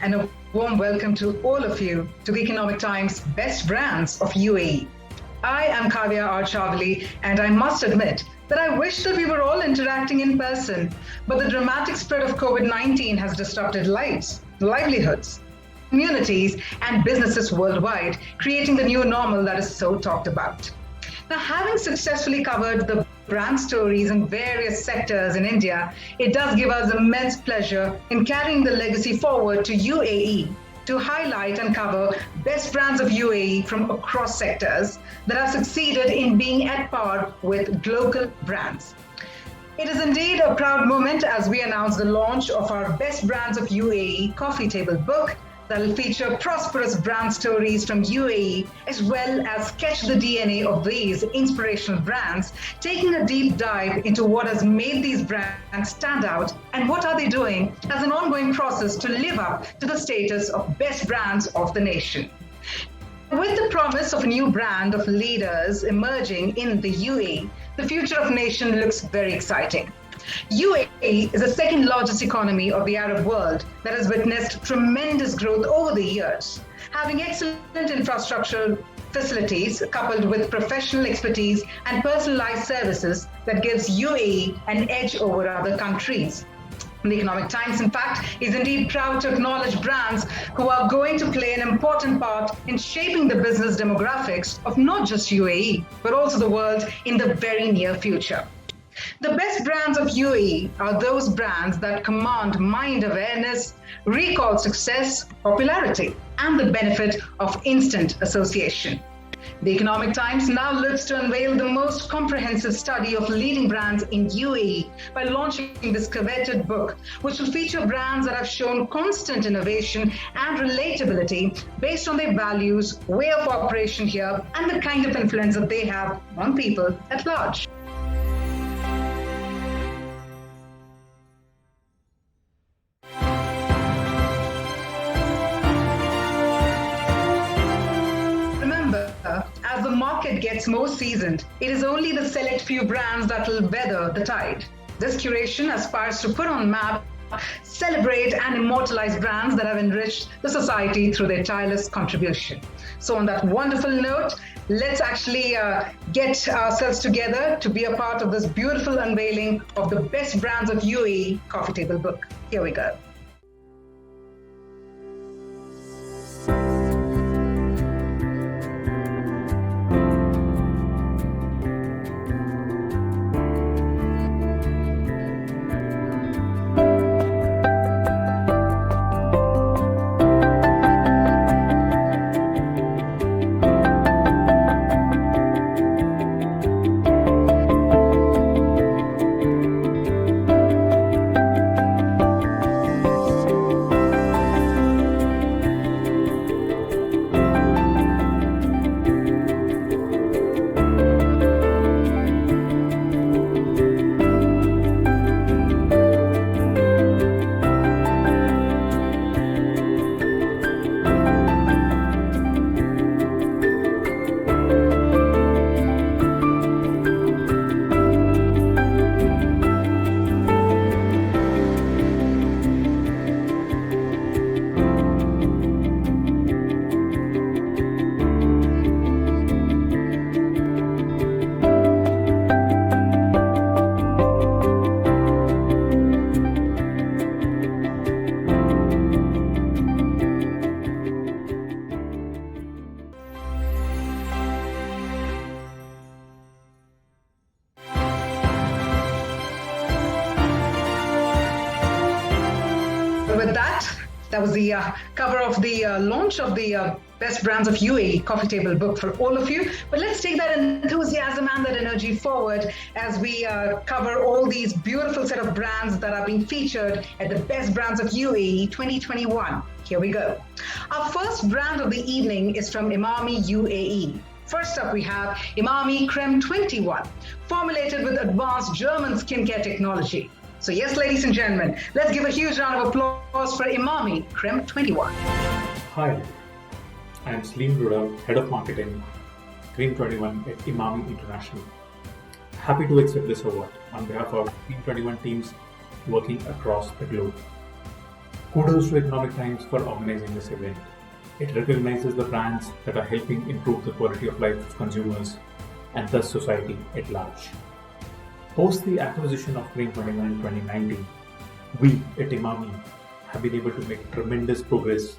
and a warm welcome to all of you to the Economic Times Best Brands of UAE. I am Kavya R. Chavali, and I must admit that I wish that we were all interacting in person, but the dramatic spread of COVID-19 has disrupted lives, livelihoods, communities, and businesses worldwide, creating the new normal that is so talked about. Now, having successfully covered the brand stories in various sectors in India, it does give us immense pleasure in carrying the legacy forward to UAE to highlight and cover best brands of UAE from across sectors that have succeeded in being at par with global brands. It is indeed a proud moment as we announce the launch of our Best Brands of UAE coffee table book that will feature prosperous brand stories from UAE, as well as sketch the DNA of these inspirational brands, taking a deep dive into what has made these brands stand out and what are they doing as an ongoing process to live up to the status of best brands of the nation. With the promise of a new brand of leaders emerging in the UAE, the future of nation looks very exciting. UAE is the second largest economy of the Arab world that has witnessed tremendous growth over the years. Having excellent infrastructural facilities coupled with professional expertise and personalized services that gives UAE an edge over other countries. The Economic Times, in fact, is indeed proud to acknowledge brands who are going to play an important part in shaping the business demographics of not just UAE, but also the world in the very near future. The best brands of UAE are those brands that command mind awareness, recall success, popularity, and the benefit of instant association. The Economic Times now looks to unveil the most comprehensive study of leading brands in UAE by launching this coveted book, which will feature brands that have shown constant innovation and relatability based on their values, way of operation here, and the kind of influence that they have on people at large. As the market gets more seasoned, it is only the select few brands that will weather the tide. This curation aspires to put on map, celebrate and immortalize brands that have enriched the society through their tireless contribution. So on that wonderful note, let's actually get ourselves together to be a part of this beautiful unveiling of the Best Brands of UAE coffee table book. Here we go. With that was the cover of the launch of the Best Brands of UAE coffee table book for all of you. But let's take that enthusiasm and that energy forward as we cover all these beautiful set of brands that are being featured at the Best Brands of UAE 2021. Here we go. Our first brand of the evening is from Imami UAE. First up, we have Imami Creme 21, formulated with advanced German skincare technology. So yes, ladies and gentlemen, let's give a huge round of applause for Imami Creme 21. Hi, I am Salim Ruda, Head of Marketing, Cream 21 at Imami International. Happy to accept this award on behalf of Cream 21 teams working across the globe. Kudos to Economic Times for organizing this event. It recognizes the brands that are helping improve the quality of life of consumers and thus society at large. Post the acquisition of Green 21 in 2019, we at Imami have been able to make tremendous progress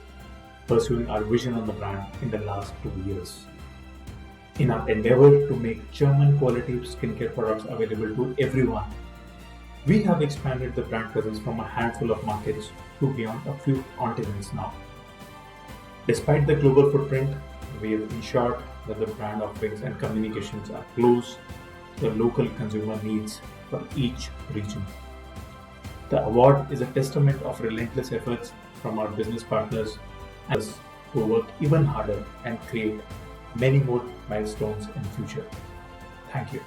pursuing our vision on the brand in the last 2 years. In our endeavor to make German quality skincare products available to everyone, we have expanded the brand presence from a handful of markets to beyond a few continents now. Despite the global footprint, we have ensured that the brand offerings and communications are close to the local consumer needs for each region. The award is a testament of relentless efforts from our business partners and us to work even harder and create many more milestones in the future. Thank you.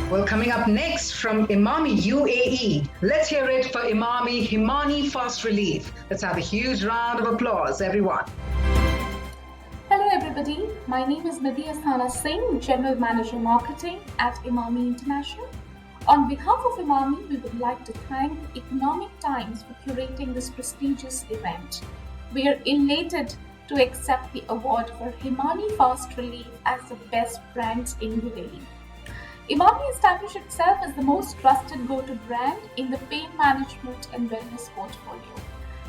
Well, coming up next from Imami UAE, let's hear it for Imami Himani Fast Relief. Let's have a huge round of applause, everyone. Hello everybody, my name is Nidhi Asthana Singh, General Manager Marketing at Imami International. On behalf of Imami, we would like to thank Economic Times for curating this prestigious event. We are elated to accept the award for Himani Fast Relief as the best brands in UAE. Imami established itself as the most trusted go-to brand in the pain management and wellness portfolio.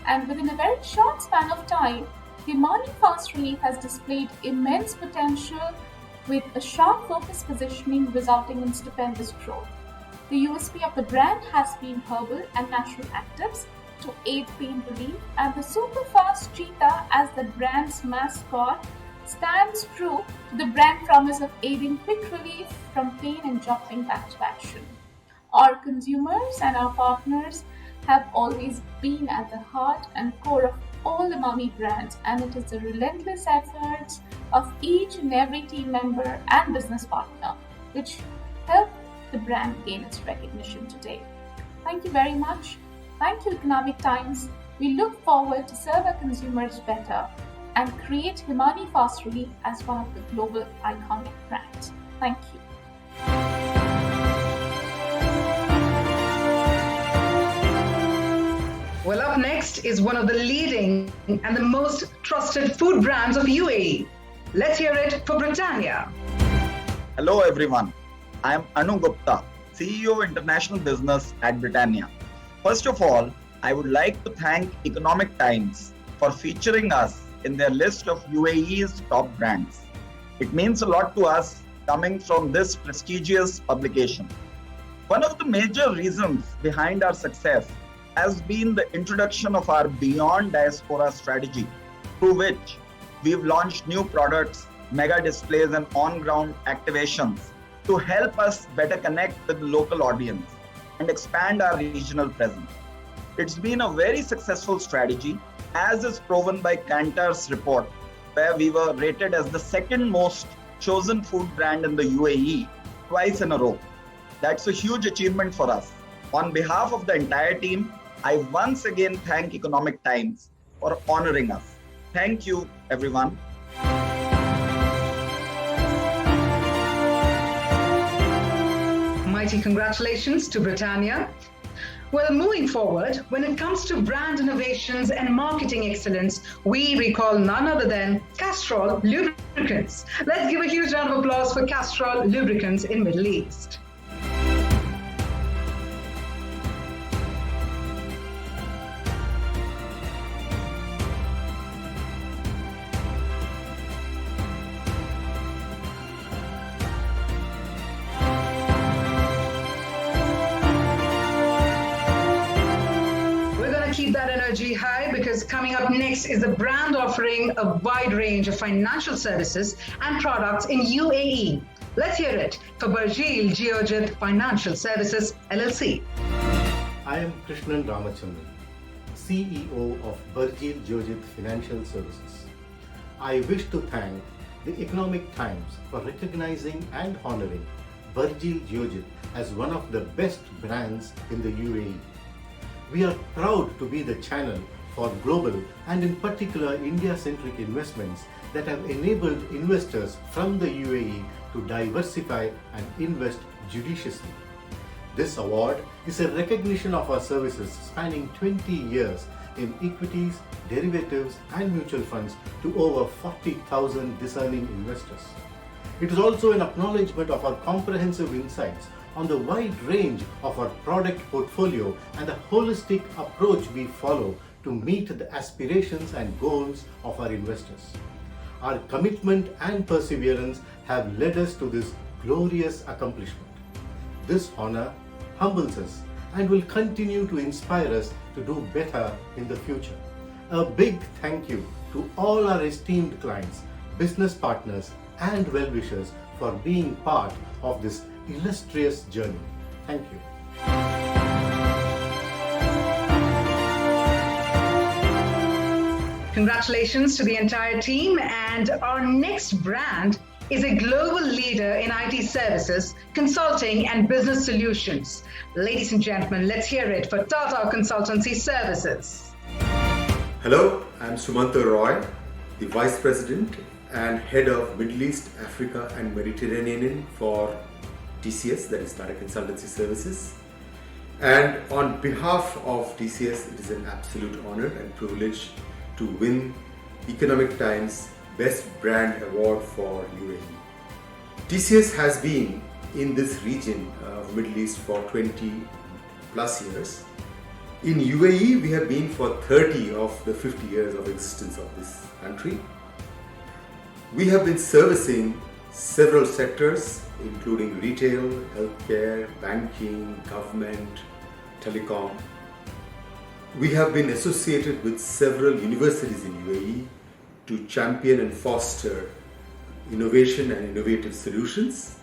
And within a very short span of time, Himani Fast Relief has displayed immense potential with a sharp focus positioning resulting in stupendous growth. The USP of the brand has been herbal and natural actives to aid pain relief, and the super fast cheetah as the brand's mascot stands true to the brand promise of aiding quick relief from pain and jumping back to action. Our consumers and our partners have always been at the heart and core of all Imami brands, and it is the relentless efforts of each and every team member and business partner which help the brand gain its recognition today. Thank you very much. Thank you, Economic Times. We look forward to serve our consumers better and create Himani Fast Relief as one of the global iconic brands. Thank you. Well, up next is one of the leading and the most trusted food brands of UAE. Let's hear it for Britannia. Hello everyone. I am Anu Gupta, CEO of International Business at Britannia. First of all, I would like to thank Economic Times for featuring us in their list of UAE's top brands. It means a lot to us coming from this prestigious publication. One of the major reasons behind our success has been the introduction of our Beyond Diaspora strategy, through which we've launched new products, mega displays and on-ground activations to help us better connect with the local audience and expand our regional presence. It's been a very successful strategy, as is proven by Kantar's report, where we were rated as the second most chosen food brand in the UAE twice in a row. That's a huge achievement for us. On behalf of the entire team, I once again thank Economic Times for honoring us. Thank you, everyone. Mighty congratulations to Britannia. Well, moving forward, when it comes to brand innovations and marketing excellence, we recall none other than Castrol Lubricants. Let's give a huge round of applause for Castrol Lubricants in Middle East. Keep that energy high, because coming up next is a brand offering a wide range of financial services and products in UAE. Let's hear it for Burjeel Geojit Financial Services LLC. I am Krishnan Ramachandran, CEO of Burjeel Geojit Financial Services. I wish to thank the Economic Times for recognizing and honoring Burjeel Geojit as one of the best brands in the UAE. We are proud to be the channel for global and in particular India-centric investments that have enabled investors from the UAE to diversify and invest judiciously. This award is a recognition of our services spanning 20 years in equities, derivatives and mutual funds to over 40,000 discerning investors. It is also an acknowledgement of our comprehensive insights on the wide range of our product portfolio and the holistic approach we follow to meet the aspirations and goals of our investors. Our commitment and perseverance have led us to this glorious accomplishment. This honor humbles us and will continue to inspire us to do better in the future. A big thank you to all our esteemed clients, business partners and well-wishers for being part of this illustrious journey. Thank you. Congratulations to the entire team, and our next brand is a global leader in IT services, consulting and business solutions. Ladies and gentlemen, let's hear it for Tata Consultancy Services. Hello, I'm Sumanta Roy, the Vice President and Head of Middle East, Africa and Mediterranean for TCS, that is Tata Consultancy Services. And on behalf of TCS, it is an absolute honor and privilege to win Economic Times Best Brand Award for UAE. TCS has been in this region of Middle East for 20 plus years. In UAE, we have been for 30 of the 50 years of existence of this country. We have been servicing several sectors, including retail, healthcare, banking, government, telecom. We have been associated with several universities in UAE to champion and foster innovation and innovative solutions.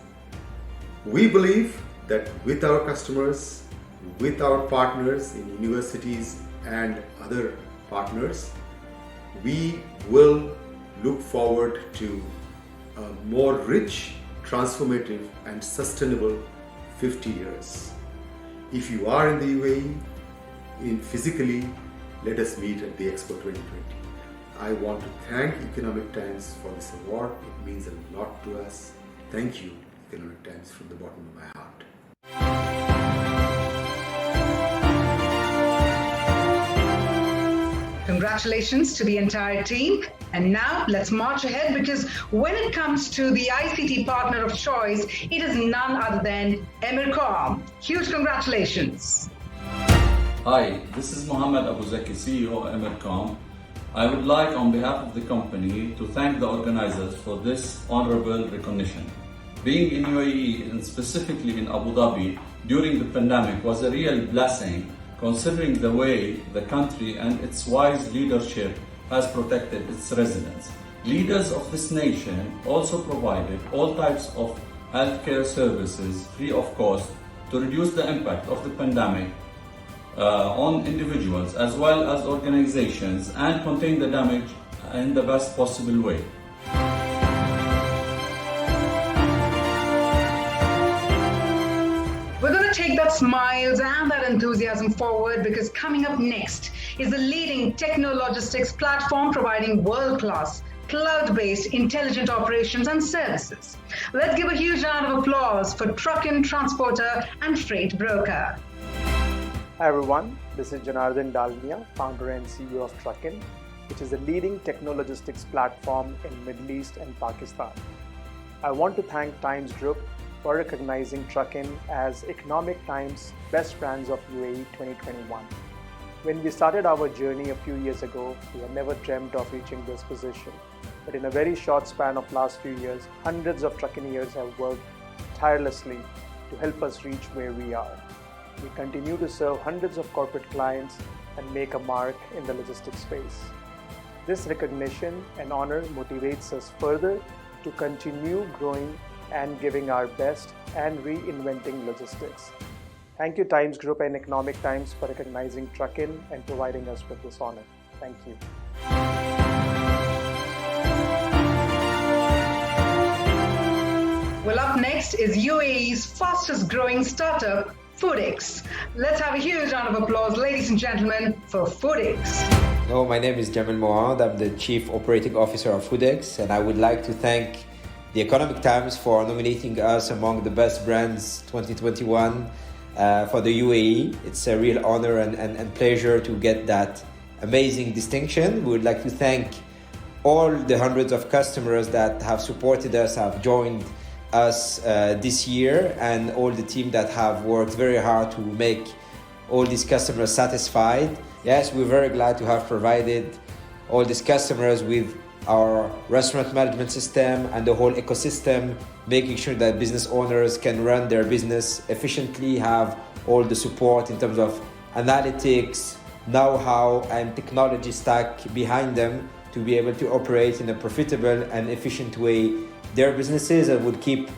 We believe that with our customers, with our partners in universities and other partners, we will look forward to a more rich, transformative and sustainable 50 years. If you are in the UAE, physically, let us meet at the Expo 2020. I want to thank Economic Times for this award. It means a lot to us. Thank you, Economic Times, from the bottom of my heart. Congratulations to the entire team. And now let's march ahead, because when it comes to the ICT partner of choice, it is none other than Emircom. Huge congratulations. Hi, this is Mohammed Abu Zaki, CEO of Emircom. I would like, on behalf of the company, to thank the organizers for this honorable recognition. Being in UAE, and specifically in Abu Dhabi, during the pandemic was a real blessing, considering the way the country and its wise leadership has protected its residents. Leaders of this nation also provided all types of healthcare services free of cost to reduce the impact of the pandemic on individuals as well as organizations and contain the damage in the best possible way. We're going to take that smiles and that enthusiasm forward, because coming up next is the leading techno-logistics platform providing world-class cloud-based intelligent operations and services. Let's give a huge round of applause for truck-in transporter and freight broker. Hi everyone, this is Janardhan Dalmia, founder and CEO of Truckin, which is a leading techno-logistics platform in Middle East and Pakistan. I want to thank Times Group for recognizing Truckin as Economic Times Best Brands of UAE 2021. When we started our journey a few years ago, we had never dreamt of reaching this position. But in a very short span of last few years, hundreds of Truckineers have worked tirelessly to help us reach where we are. We continue to serve hundreds of corporate clients and make a mark in the logistics space. This recognition and honor motivates us further to continue growing and giving our best and reinventing logistics. Thank you Times Group and Economic Times for recognizing Truckin and providing us with this honor. Thank you. Well, up next is UAE's fastest growing startup, Foodix. Let's have a huge round of applause, ladies and gentlemen, for Foodix. Hello, my name is Jamal Mohammed. I'm the Chief Operating Officer of Foodix, and I would like to thank the Economic Times for nominating us among the best brands 2021. for the UAE. It's a real honor and pleasure to get that amazing distinction. We would like to thank all the hundreds of customers that have supported us, have joined us this year, and all the team that have worked very hard to make all these customers satisfied. Yes, we're very glad to have provided all these customers with our restaurant management system and the whole ecosystem, making sure that business owners can run their business efficiently, have all the support in terms of analytics, know-how and technology stack behind them to be able to operate in a profitable and efficient way their businesses, and would keep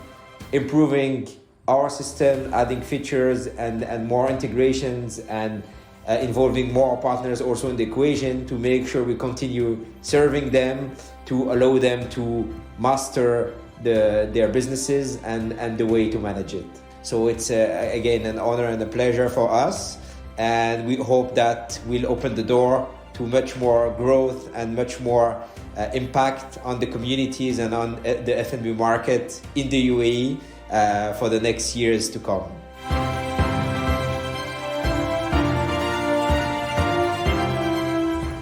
improving our system, adding features and more integrations, and involving more partners also in the equation to make sure we continue serving them, to allow them to master their businesses and the way to manage it. So it's again an honor and a pleasure for us, and we hope that we'll open the door to much more growth and much more impact on the communities and on the F&B market in the UAE for the next years to come.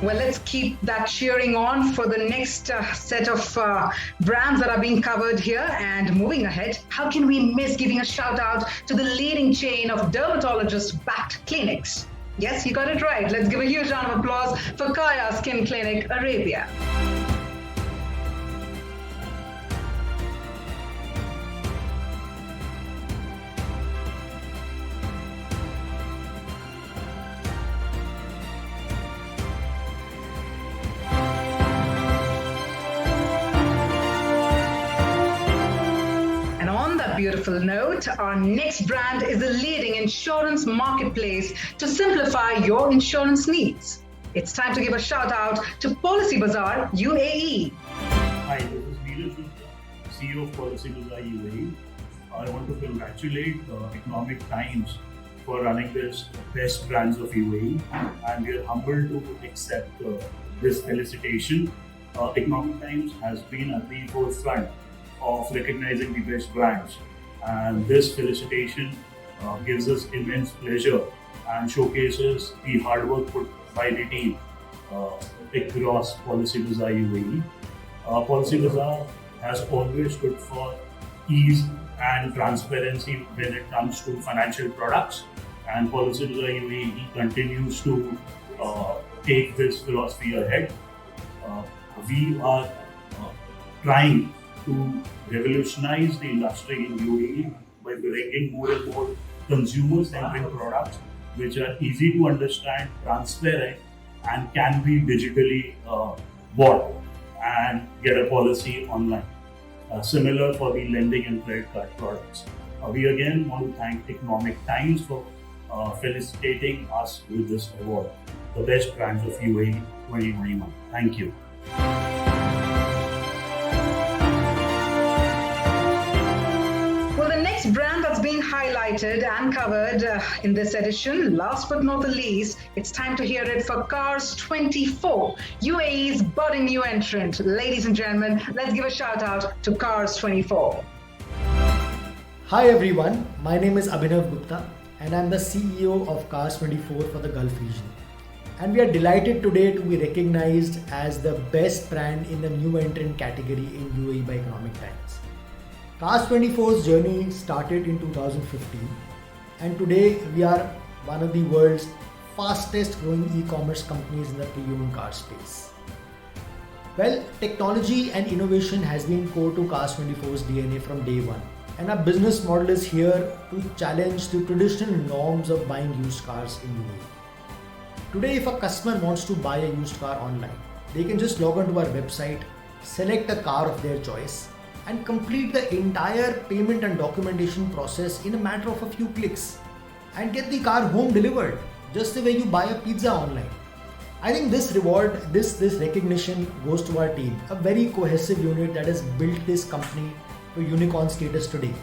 Well, let's keep that cheering on for the next set of brands that are being covered here. And moving ahead, how can we miss giving a shout out to the leading chain of dermatologist-backed clinics? Yes, you got it right. Let's give a huge round of applause for Kaya Skin Clinic Arabia. Beautiful note. Our next brand is a leading insurance marketplace to simplify your insurance needs. It's time to give a shout out to Policy Bazaar UAE. Hi, this is Neeraj Gupta, CEO of Policy Bazaar UAE. I want to congratulate Economic Times for running this Best Brands of UAE, and we are humbled to accept this felicitation. Economic Times has been at the forefront of recognizing the best brands, and this felicitation gives us immense pleasure and showcases the hard work put by the team across Policy Bazaar UAE. Policy Bazaar has always stood for ease and transparency when it comes to financial products, and Policy Bazaar UAE continues to take this philosophy ahead. We are trying to revolutionize the industry in UAE by bringing more and more consumer-centric products which are easy to understand, transparent, and can be digitally bought and get a policy online. Similar for the lending and credit card products. We again want to thank Economic Times for felicitating us with this award, the Best Brands of UAE 2021. Thank you. Brand that's being highlighted and covered in this edition. Last but not the least, it's time to hear it for Cars 24, UAE's budding new entrant. Ladies and gentlemen, let's give a shout out to Cars 24. Hi everyone, my name is Abhinav Gupta and I'm the CEO of Cars 24 for the Gulf region. And we are delighted today to be recognized as the best brand in the new entrant category in UAE by Economic Times. Cars 24's journey started in 2015, and today we are one of the world's fastest growing e-commerce companies in the pre-owned car space. Well, technology and innovation has been core to Cars 24's DNA from day one, and our business model is here to challenge the traditional norms of buying used cars in UAE. Today, if a customer wants to buy a used car online, they can just log onto our website, select a car of their choice, and complete the entire payment and documentation process in a matter of a few clicks and get the car home delivered just the way you buy a pizza online. I think this recognition goes to our team, a very cohesive unit that has built this company to unicorn status today.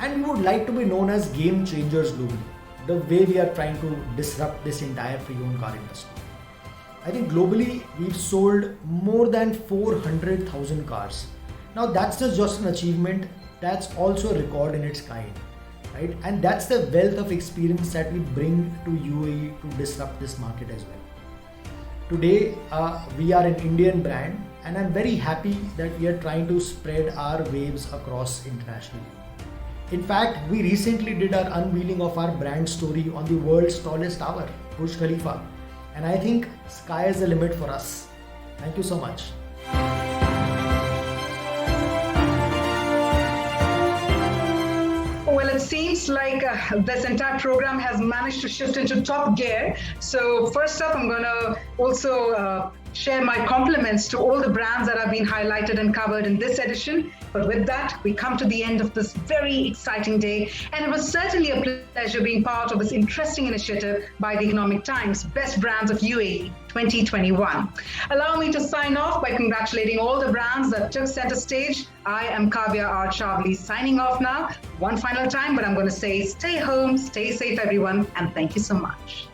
And we would like to be known as game changers globally, the way we are trying to disrupt this entire pre-owned car industry. I think globally we've sold more than 400,000 cars. Now that's not just an achievement, that's also a record in its kind. right? And that's the wealth of experience that we bring to UAE to disrupt this market as well. Today, we are an Indian brand, and I'm very happy that we are trying to spread our waves across internationally. In fact, we recently did our unveiling of our brand story on the world's tallest tower, Burj Khalifa. And I think sky is the limit for us. Thank you so much. Well, it seems like this entire program has managed to shift into top gear. So first up, I'm going to also share my compliments to all the brands that have been highlighted and covered in this edition. But with that, we come to the end of this very exciting day. And it was certainly a pleasure being part of this interesting initiative by the Economic Times, Best Brands of UAE 2021. Allow me to sign off by congratulating all the brands that took center stage. I am Kavya R. Chavli signing off now. One final time, but I'm going to say stay home, stay safe, everyone, and thank you so much.